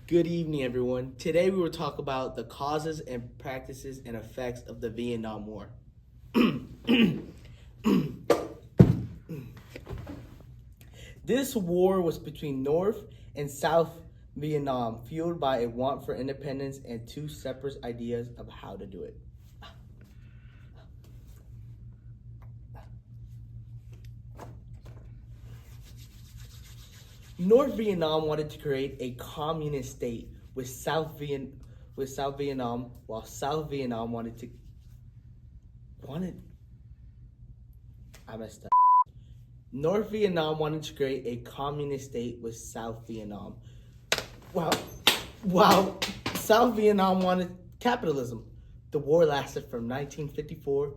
Good evening, everyone. Today we will talk about the causes and practices and effects of the Vietnam War. This war was between North and South Vietnam, fueled by a want for independence and two separate ideas of how to do it. North Vietnam wanted to create a communist state with South Vietnam, while South Vietnam wanted I messed up. North Vietnam wanted to create a communist state with South Vietnam. While South Vietnam wanted capitalism. The war lasted from 1954 to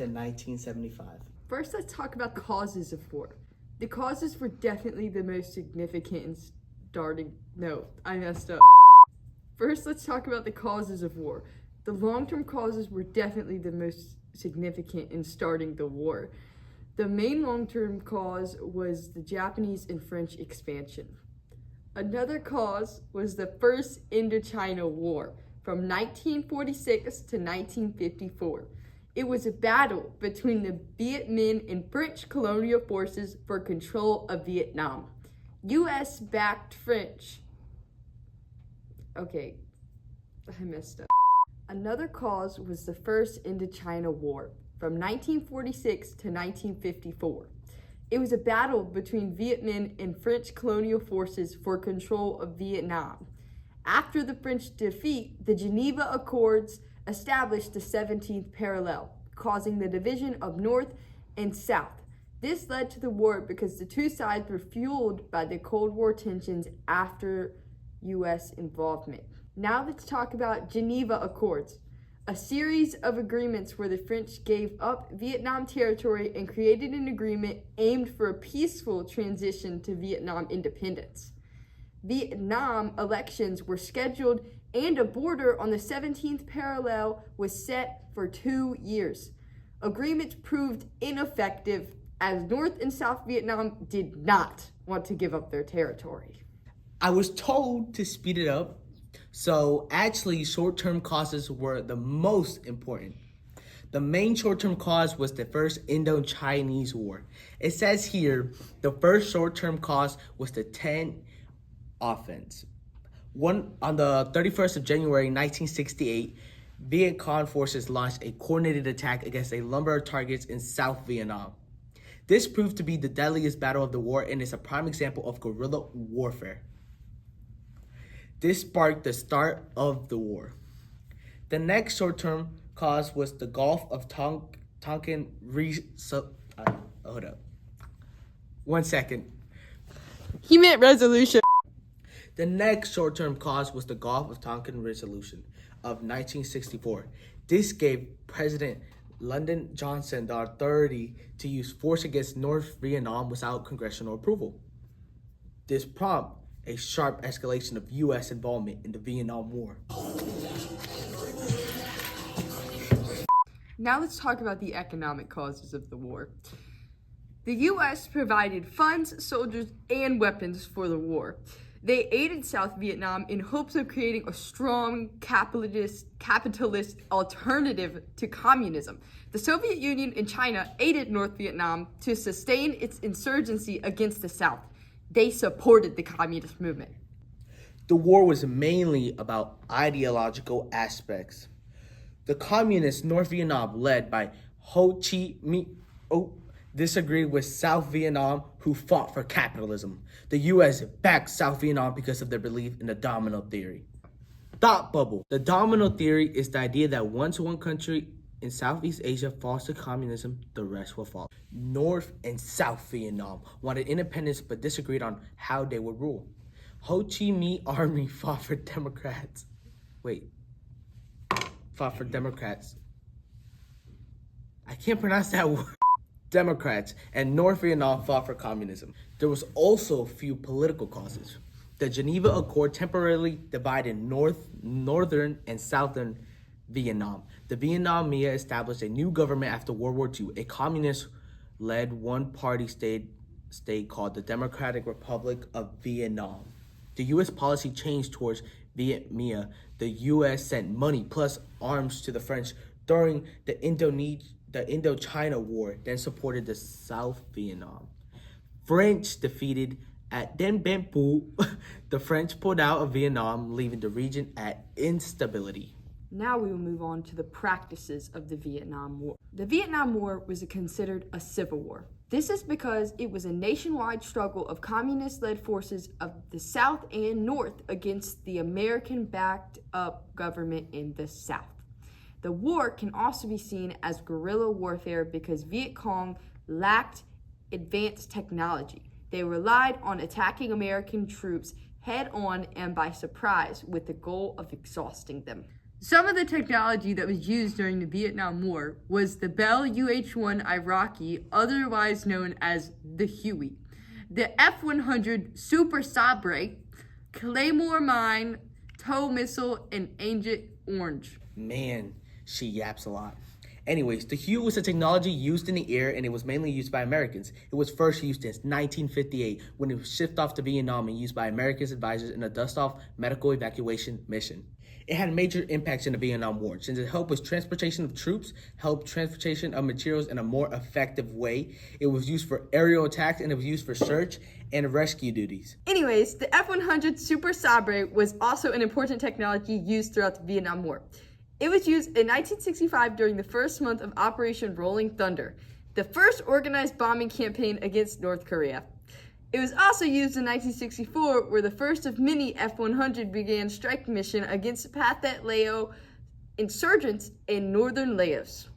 1975. First, let's talk about the causes of war. The causes were definitely the most significant in starting. No, I messed up. First, let's talk about the causes of war. The long-term causes were definitely the most significant in starting the war. The main long-term cause was the Japanese and French expansion. Another cause was the First Indochina War from 1946 to 1954. It was a battle between the Viet Minh and French colonial forces for control of Vietnam. U.S. backed French. Okay, I messed up. Another cause was the First Indochina War from 1946 to 1954. It was a battle between Viet Minh and French colonial forces for control of Vietnam. After the French defeat, the Geneva Accords established the 17th parallel, causing the division of North and South. This led to the war because the two sides were fueled by the Cold War tensions after U.S. involvement. Now let's talk about Geneva Accords, a series of agreements where the French gave up Vietnam territory and created an agreement aimed for a peaceful transition to Vietnam independence. Vietnam elections were scheduled and a border on the 17th parallel was set for 2 years. Agreements proved ineffective as North and South Vietnam did not want to give up their territory. I was told to speed it up, so actually short-term causes were the most important. The main short-term cause was the First Indo-Chinese War. It says here, the first short-term cause was the Tet Offense. On the 31st of January 1968, Viet Cong forces launched a coordinated attack against a number of targets in South Vietnam. This proved to be the deadliest battle of the war and is a prime example of guerrilla warfare. This sparked the start of the war. The next short-term cause was the Gulf of Tonkin. Hold up. 1 second. He meant resolution. The next short-term cause was the Gulf of Tonkin Resolution of 1964. This gave President Lyndon Johnson the authority to use force against North Vietnam without congressional approval. This prompted a sharp escalation of U.S. involvement in the Vietnam War. Now let's talk about the economic causes of the war. The U.S. provided funds, soldiers, and weapons for the war. They aided South Vietnam in hopes of creating a strong capitalist alternative to communism. The Soviet Union and China aided North Vietnam to sustain its insurgency against the South. They supported the communist movement. The war was mainly about ideological aspects. The communist North Vietnam, led by Ho Chi Minh, disagreed with South Vietnam, who fought for capitalism. The U.S. backed South Vietnam because of their belief in the domino theory. Thought bubble. The domino theory is the idea that once one country in Southeast Asia falls to communism, the rest will fall. North and South Vietnam wanted independence but disagreed on how they would rule. Ho Chi Minh Army fought for Democrats. I can't pronounce that word. Democrats, and North Vietnam fought for communism. There was also a few political causes. The Geneva Accord temporarily divided northern and southern Vietnam. The Vietnamese established a new government after World War II, a communist-led one-party state called the Democratic Republic of Vietnam. The U.S. policy changed towards Vietnam. The U.S. sent money plus arms to the French during the Indochina War, then supported the South Vietnam. French defeated at Dien Bien Phu. The French pulled out of Vietnam, leaving the region at instability. Now we will move on to the practices of the Vietnam War. The Vietnam War was considered a civil war. This is because it was a nationwide struggle of communist-led forces of the South and North against the American-backed up government in the South. The war can also be seen as guerrilla warfare because Viet Cong lacked advanced technology. They relied on attacking American troops head-on and by surprise with the goal of exhausting them. Some of the technology that was used during the Vietnam War was the Bell UH-1 Iraqi, otherwise known as the Huey, the F-100 Super Sabre, Claymore Mine, TOW missile, and Agent Orange. Man, she yaps a lot. Anyways, the Huey was a technology used in the air and it was mainly used by Americans. It was first used in 1958 when it was shipped off to Vietnam and used by Americans advisors in a dust-off medical evacuation mission. It had major impacts in the Vietnam War since it helped with transportation of troops, helped transportation of materials in a more effective way. It was used for aerial attacks and it was used for search and rescue duties. Anyways, the F-100 Super Sabre was also an important technology used throughout the Vietnam War. It was used in 1965 during the first month of Operation Rolling Thunder, the first organized bombing campaign against North Korea. It was also used in 1964, where the first of many F-100 began strike mission against Pathet Lao insurgents in northern Laos.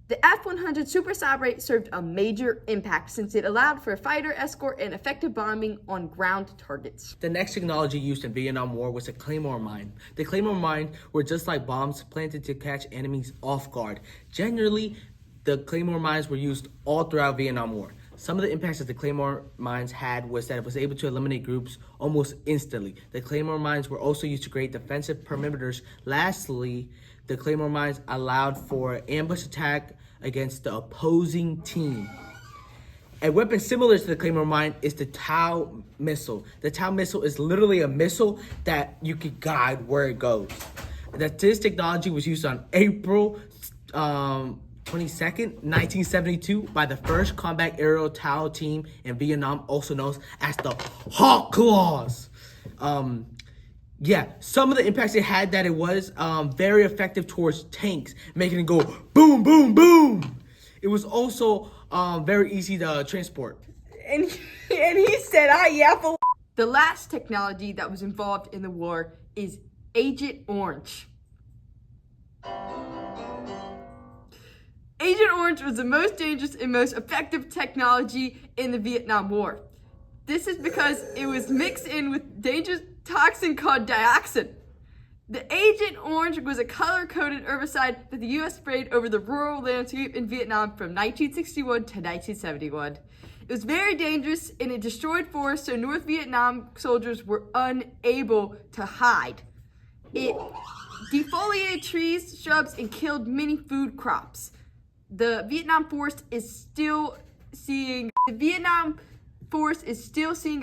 The F-100 Super Sabre served a major impact since it allowed for fighter escort and effective bombing on ground targets. The next technology used in Vietnam War was a Claymore mine. The Claymore mine were just like bombs planted to catch enemies off guard. Generally, the Claymore mines were used all throughout Vietnam War. Some of the impacts that the Claymore mines had was that it was able to eliminate groups almost instantly. The Claymore mines were also used to create defensive perimeters. Lastly, the Claymore mines allowed for ambush attack against the opposing team. A weapon similar to the Claymore mine is the TOW missile. The TOW missile is literally a missile that you can guide where it goes. This technology was used on April 22nd, 1972 by the 1st Combat Aerial TOW Team in Vietnam, also known as the Hawk Claws. Some of the impacts it had that it was very effective towards tanks, making it go boom, boom, boom. It was also very easy to transport. And he said, I yap. The last technology that was involved in the war is Agent Orange. Agent Orange was the most dangerous and most effective technology in the Vietnam War. This is because it was mixed in with dangerous toxin called dioxin. The Agent Orange was a color-coded herbicide that the U.S. sprayed over the rural landscape in Vietnam from 1961 to 1971. It was very dangerous and it destroyed forests, so North Vietnam soldiers were unable to hide. It defoliated trees, shrubs, and killed many food crops. The Vietnam forest is still seeing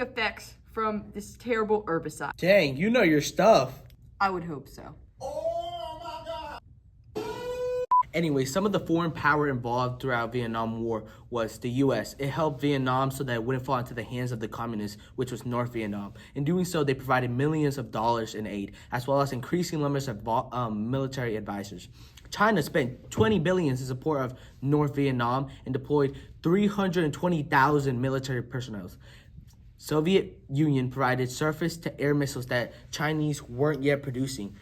effects from this terrible herbicide. Dang, you know your stuff. I would hope so. Anyway, some of the foreign power involved throughout Vietnam War was the U.S. It helped Vietnam so that it wouldn't fall into the hands of the communists, which was North Vietnam. In doing so, they provided millions of dollars in aid, as well as increasing numbers of military advisors. China spent $20 billion in support of North Vietnam and deployed 320,000 military personnel. Soviet Union provided surface-to-air missiles that Chinese weren't yet producing.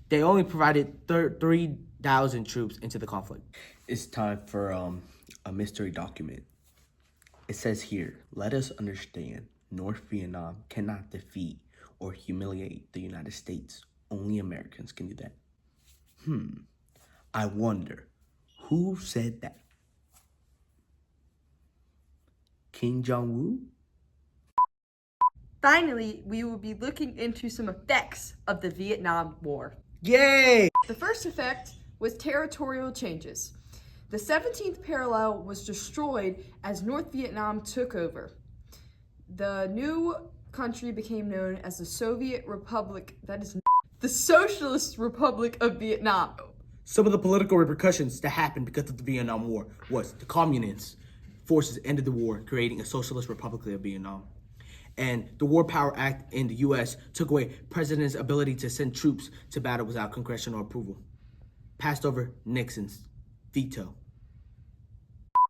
They only provided 3,000 troops into the conflict. It's time for a mystery document. It says here, let us understand, North Vietnam cannot defeat or humiliate the United States. Only Americans can do that. I wonder, who said that? Kim Jong-un? Finally, we will be looking into some effects of the Vietnam War. Yay! The first effect was territorial changes. The 17th parallel was destroyed as North Vietnam took over. The new country became known as the Soviet Republic, that is the Socialist Republic of Vietnam. Some of the political repercussions that happened because of the Vietnam War was the communist forces ended the war, creating a socialist republic of Vietnam. And the War Power Act in the U.S. took away president's ability to send troops to battle without congressional approval. Passed over Nixon's veto.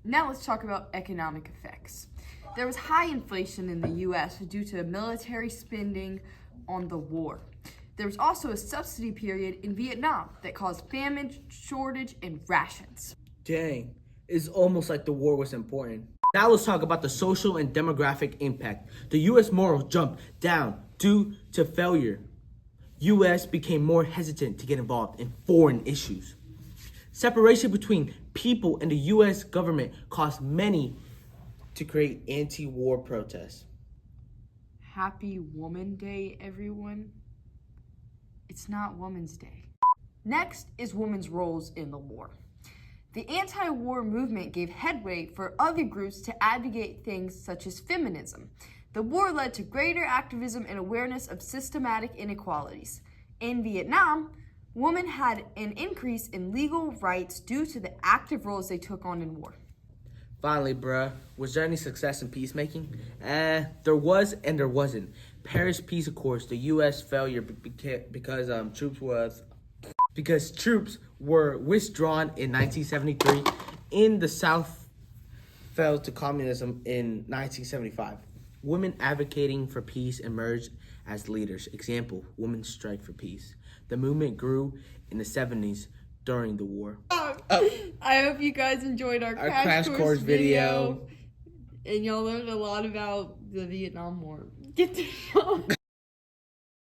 Now let's talk about economic effects. There was high inflation in the U.S. due to military spending on the war. There was also a subsidy period in Vietnam that caused famine, shortage, and rations. Dang, it's almost like the war was important. Now let's talk about the social and demographic impact. The U.S. morals jumped down due to failure. U.S. became more hesitant to get involved in foreign issues. Separation between people and the U.S. government caused many to create anti-war protests. Happy Woman Day, everyone. It's not Women's Day. Next is women's roles in the war. The anti-war movement gave headway for other groups to advocate things such as feminism. The war led to greater activism and awareness of systematic inequalities. In Vietnam, women had an increase in legal rights due to the active roles they took on in war. Finally, bruh, was there any success in peacemaking? There was and there wasn't. Paris Peace Accords, the U.S. failure because troops were withdrawn in 1973. In the South fell to communism in 1975. Women advocating for peace emerged as leaders. Example, Women's Strike for Peace. The movement grew in the 70s during the war. I hope you guys enjoyed our crash course video. And y'all learned a lot about the Vietnam War. Get the